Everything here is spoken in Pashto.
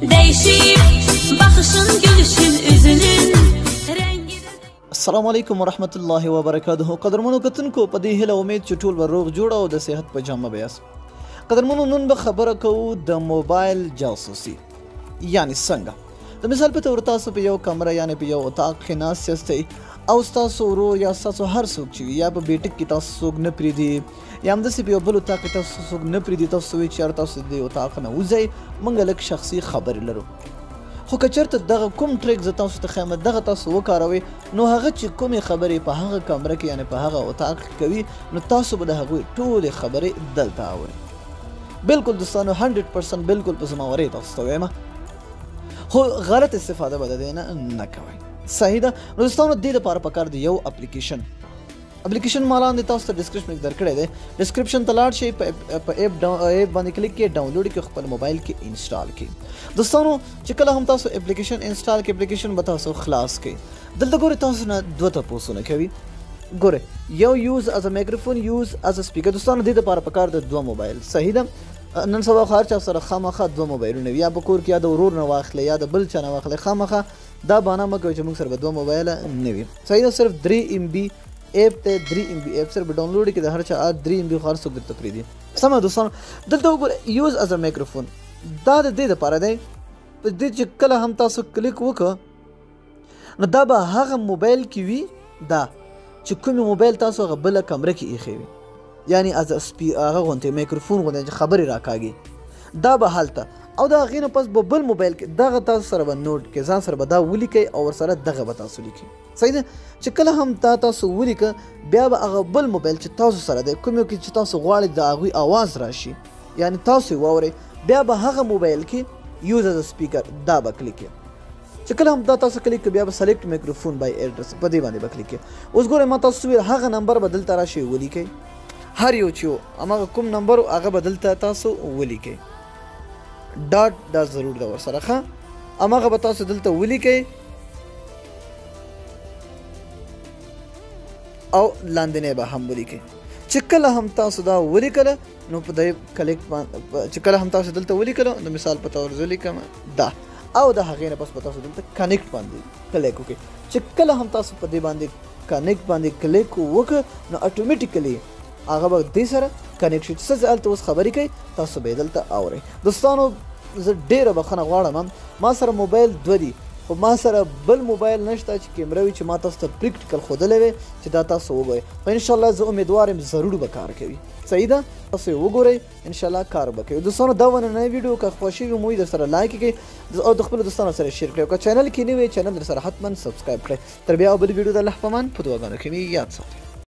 Değişip bakışın, gülüşün, üzünün rengi de... السلام علیکم ورحمت الله وبرکاته. قدرمنو کتونکو په دې هیله امید چې ټول به روغ جوړ او د صحت په جامه به یاست. قدرمنو نن به خبره کوو د موبایل جاسوسي، یعنی څنګه. د مثال په تور تاسو په یو کمره یعنی په یو اتاق کې ناست یاستئ او ستاسو ورور یا ستاسو هر څوک چې وي یا په بیټک کې تاسو څوک نه پرېږدي یا همداسې په یو بل اتاق کې تاسو څوک نه پرېږدي، تاسو وایئ چې یاره تاسو د دې اتاق نه وځئ، موږ لږ شخصي خبرې لرو. خو که چېرته دغه کوم ټریک زه تاسو ته ښیم دغه تاسو وکاروئ نو هغه چې کومې خبرې په هغه کمره کې یعنې په هغه اتاق کې کوي نو تاسو به د هغوی ټولې خبرې دلته اورئ. بلکل دوستانو 100% بلکل په زماورۍ تاسو ته وایم، خو غلط استفاده به د دې نه کوئ. صحیح ده. نو دوستانو دې دپاره پکار دی یو اپلیکیشن ما لاندې تاسو ته ډسکرپشن کې درکړی دی. ډسکرپشن ته لاړ شئ، په ایپ باندې کلیک کړئ، ډاونلوډ کړئ، خپل موبایل کې انسټال کړئ. دوستانو چې کله هم تاسو اپلیکیشن انسټال کړئ اپلیکیشن به تاسو خلاص کړئ. دلته ګورئ تاسو نه دوه تپوسونه کوي. ګورئ یو یوز از ا میکروفون، یوز از ا سپیکر. دوستانو دې دپاره پکار دی دوه موبایل. صحیح ده. نن سبا خو هر چا سره خامخا دوه موبایلونه وي، یا په کور کې یا د ورور نه واخلئ یا د بل چا نه واخلئ. خامخا دا بهانه مه کوئ چې موږ سره به دوه موبایله نه وي. صحیح ده. صرف 3 MB ایپ ته 3 MB ایپ سره به ډاونلوډ کړئ، د هر چا 3 MB خو هر څوک درته پرېږدي. سمه دوستانو. دلته وګورئ یوز از ا میکروفون، دا د دې دپاره دی په دې چې کله هم تاسو کلیک وکړه نو دا به هغه موبایل کې وي دا چې کومې موبایل تاسو هغه بله کمره کې ایښی وي، یعنی از هغه غوندې میکروفون غوندې چې خبرې راکاږي دا به هلته، او د هغې نه پس به بل موبایل کې دغه تاسو سره به نوټ کړئ، ځان سره به دا ولیکئ او ورسره دغه به تاسو لیکئ. صحیح ده. چې کله هم دا تاسو ولیکه بیا به هغه بل موبایل چې تاسو سره دی کوم یو کې چې تاسو غواړئ د هغوی آواز راشي یعنی تاسو یې واورئ، بیا به هغه موبایل کې یوز از سپیکر دا به کلیک کړئ. چې کله هم دا تاسو کلیک کړئ بیا به سلیکټ میکروفون بای ایډرس په دې باندې به کلیک کړئ. اوس ګورئ ما تاسو ویل هغه نمبر به دلته راشي ولیکئ، هر یو چې هماغه کوم نمبر هغه به دلته تاسو ولیکئ. ډاټ دا ضرور ده ورسره ښه، هماغه به تاسو دلته ولیکئ او لاندنی به هم ولیکئ. چې کله هم تاسو دا ولیکله نو په دې کلیک چې کله هم تاسو دلته ولیکله نو مثال په تور زه لیکم دا، او د هغې نه پس به تاسو دلته کنیکټ باندې کلیک وکړئ. چې کله هم تاسو په دې باندې کنیکټ باندې کلیک وکړه نو اټومیټیکلی هغه به دې سره کنیکټ شي. څه چې هلته اوس خبرې کوي تاسو به یې دلته اورئ. دوستانو زه ډېره بخښنه غواړم، ما سره موبایل دوه دي خو ما سره بل موبایل نشته چې کیمره وي چې ما تاسو ته پریکټیکل ښودلی وی چې دا تاسو وګورئ. په انشاءالله زه امیدوار یم ضرور به کار کوي. صحیح ده. تاسو یې وګورئ انشاءالله کار به کوي. دوستانو دا ونننۍ ویډیو که خوښ وي مو در سره لایک کړئ او د خپلو دوستانو سره شیر کړئ. که چینل کې نه وي چینل در سره حتما سبسکرایب کړئ. تر بیا او بلې ویډیو د الله په امان په دعاګانو کې مې یاد ساتئ.